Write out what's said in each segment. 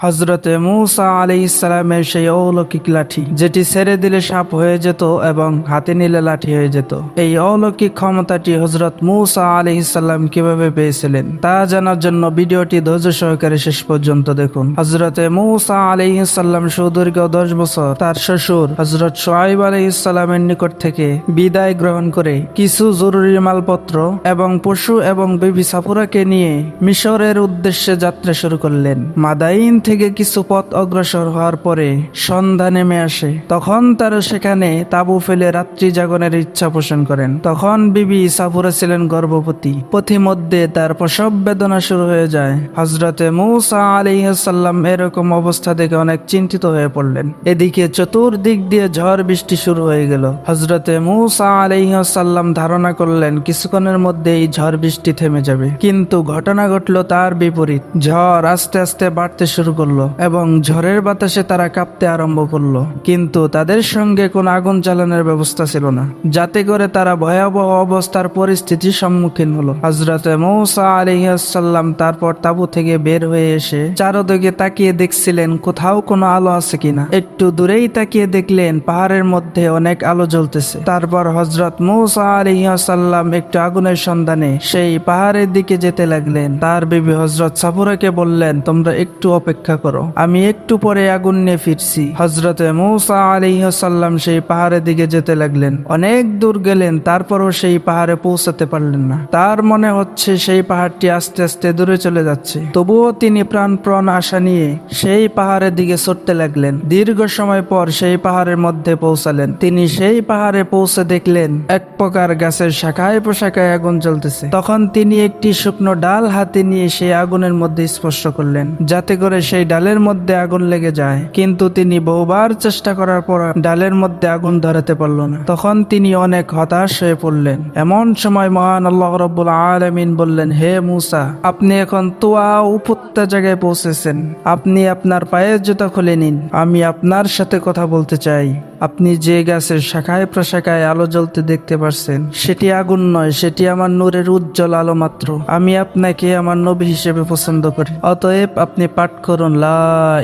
হযরতে মূসা আলাইহিস সালামের সেই অলৌকিক লাঠি, যেটি ছেড়ে দিলে সাপ হয়ে যেত এবং হাতে নিলে লাঠি হয়ে যেত। এই অলৌকিক ক্ষমতাটি হযরত মূসা আলাইহিস সালাম কিভাবে পেয়েছিলেন তা জানার জন্য ভিডিওটি ধৈর্য সহকারে শেষ পর্যন্ত দেখুন। হযরতে মূসা আলাইহিস সালাম সুদীর্ঘ 10 বছর তার শ্বশুর হযরত শুআয়ব আলাইহিস সালামের নিকট থেকে বিদায় গ্রহণ করে কিছু জরুরি মালপত্র এবং পশু এবং বিবি সাফুরাকে নিয়ে মিশরের উদ্দেশ্যে যাত্রা শুরু করলেন। মাদাইন থেকে কিছু পথ অগ্রসর হওয়ার পরে সন্ধ্যা নেমে আসে। তখন তারা সেখানে তাঁবু ফেলে রাত্রি জাগরণের ইচ্ছা পোষণ করেন। তখন বিবি সাফুরা ছিলেন গর্ভবতী। পথিমধ্যে তার প্রসব বেদনা শুরু হয়ে যায়। হযরতে মূসা আলাইহিস সালাম এরকম অবস্থা দেখে অনেক চিন্তিত হয়ে পড়লেন। এদিকে চতুর্দিক দিয়ে ঝড় বৃষ্টি শুরু হয়ে গেল। হযরতে মূসা আলাইহিস সালাম ধারণা করলেন কিছুক্ষণের মধ্যেই ঝড় বৃষ্টি থেমে যাবে, কিন্তু ঘটনা ঘটল তার বিপরীত। ঝড় আস্তে আস্তে বাড়তে শুরু করলো এবং ঝড়ের বাতাসে তারা কাঁপতে আরম্ভ করলো, কিন্তু তাদের সঙ্গে কোনো আগুন জ্বালানোর ব্যবস্থা ছিল না, যাতে করে তারা ভয়াবহ অবস্থার পরিস্থিতির সম্মুখীন হলো। হযরতে মূসা আলাইহিস সালাম তারপর তাঁবু থেকে বের হয়ে এসে চারদিকে তাকিয়ে দেখছিলেন কোথাও কোনো আলো আছে কিনা। একটু দূরেই তাকিয়ে দেখলেন পাহাড়ের মধ্যে অনেক আলো জ্বলতেছে। তারপর হযরত মূসা আলাইহিস সালাম একটু আগুনের সন্ধানে সেই পাহাড়ের দিকে যেতে লাগলেন। তার বিবি হযরত সাফুরাকে বললেন, তোমরা একটু অপেক্ষা করো, আমি একটু পরে আগুন নিয়ে ফিরছি। হযরতে মূসা আলাইহিস সালাম সেই পাহাড়ের দিকে যেতে লাগলেন। অনেক দূর গেলেন, তারপরও সেই পাহাড়ে পৌঁছাতে পারলেন না। তার মনে হচ্ছে সেই পাহাড়টি আস্তে আস্তে দূরে চলে যাচ্ছে। তবুও তিনি প্রাণ আশা নিয়ে সেই পাহাড়ের দিকে ছুটতে লাগলেন। দীর্ঘ সময় পর সেই পাহাড়ের মধ্যে পৌঁছালেন। তিনি সেই পাহাড়ে পৌঁছে দেখলেন এক প্রকার গাছের শাখায় প্রশাখায় আগুন জ্বলতেছে। তখন তিনি একটি শুকনো ডাল হাতে নিয়ে সেই আগুনের মধ্যে স্পর্শ করলেন, যাতে করে সেই ডালের মধ্যে আগুন লেগে যায়। কিন্তু তিনি বহুবার চেষ্টা করার পর ডালের মধ্যে আগুন ধরাতে পারল না। তখন তিনি অনেক হতাশ হয়ে পড়লেন। এমন সময় মহান আল্লাহ রাব্বুল আলামিন বললেন, হে মূসা, আপনি এখন তুয়া উপত্যকা জায়গায় পৌঁছেছেন। আপনি আপনার পায়ের জুতা খুলে নিন, আমি আপনার সাথে কথা বলতে চাই। আপনি যে গাছের শাখায় প্রশাখায় আলো জ্বলতে দেখতে পাচ্ছেন, সেটি আগুন নয়, সেটি আমার নূরের উজ্জ্বল আলো মাত্র। আমি আপনাকে আমার নবী হিসেবে পছন্দ করি। অতএব আপনি পাঠ করুন লা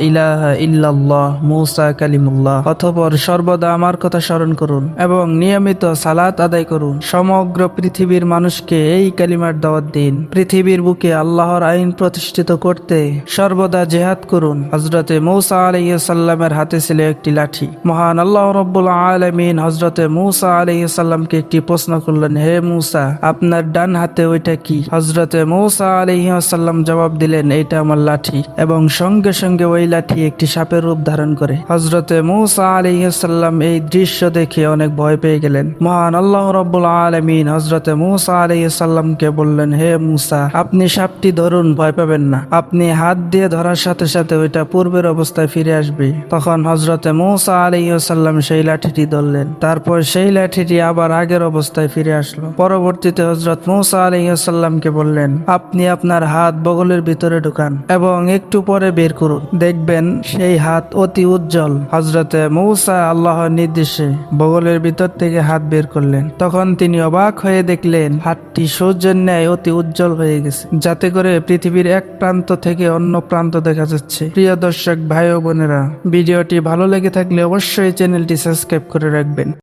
ইলাহা ইল্লাল্লাহ মূসা কালিমুল্লাহ। অতঃপর সর্বদা আমার কথা স্মরণ করুন এবং নিয়মিত সালাত আদায় করুন। সমগ্র পৃথিবীর মানুষকে এই কালিমার দাওয়াত দিন। পৃথিবীর বুকে আল্লাহর আইন প্রতিষ্ঠিত করতে সর্বদা জিহাদ করুন। হযরতে মূসা আলাইহিস সালামের হাতে ছিল একটি লাঠি। মহান আল্লাহ রাব্বুল আলামিন হযরতে মূসা আলাইহিস সালামকে একটি প্রশ্ন করলেন, হে মূসা, আপনার ডান হাতে ওইটা কি? হযরতে মূসা আলাইহিস সালাম জবাব দিলেন, এটা আমার লাঠি। এবং সঙ্গে সঙ্গে ওই লাঠি একটি সাপের রূপ ধারণ করে। হযরতে মূসা আলাইহিস সালাম এই দৃশ্য দেখে অনেক ভয় পেয়ে গেলেন। মহান আল্লাহ রাব্বুল আলামিন হযরতে মূসা আলাইহিস সালামকে বললেন, হে মূসা, আপনি সাপটি ধরুন, ভয় পাবেন না। আপনি হাত দিয়ে ধরার সাথে সাথে ওইটা পূর্বের অবস্থায় ফিরে আসবে। তখন হযরতে মূসা আলাইহিস সালাম সেই লাঠিটি ধরলেন। তারপর সেই লাঠিটি আবার আগের অবস্থায় ফিরে আসলো। পরবর্তীতে হযরত মূসা আলাইহিস সালামকে বললেন, আপনি আপনার হাত বগলের ভিতরে ঢুকান এবং একটু পরে বের করুন, দেখবেন সেই হাত অতি উজ্জ্বল। হযরতে মূসা আল্লাহর নির্দেশে বগলের ভিতর থেকে হাত বের করলেন। তখন তিনি অবাক হয়ে দেখলেন হাতটি সূর্যের ন্যায় অতি উজ্জ্বল হয়ে গেছে, যাতে করে পৃথিবীর এক প্রান্ত থেকে অন্য প্রান্ত দেখা যাচ্ছে। প্রিয় দর্শক ভাই ও বোনেরা, ভিডিওটি ভালো লেগে থাকলে অবশ্যই চ্যানেলটি সাবস্ক্রাইব করে রাখবেন।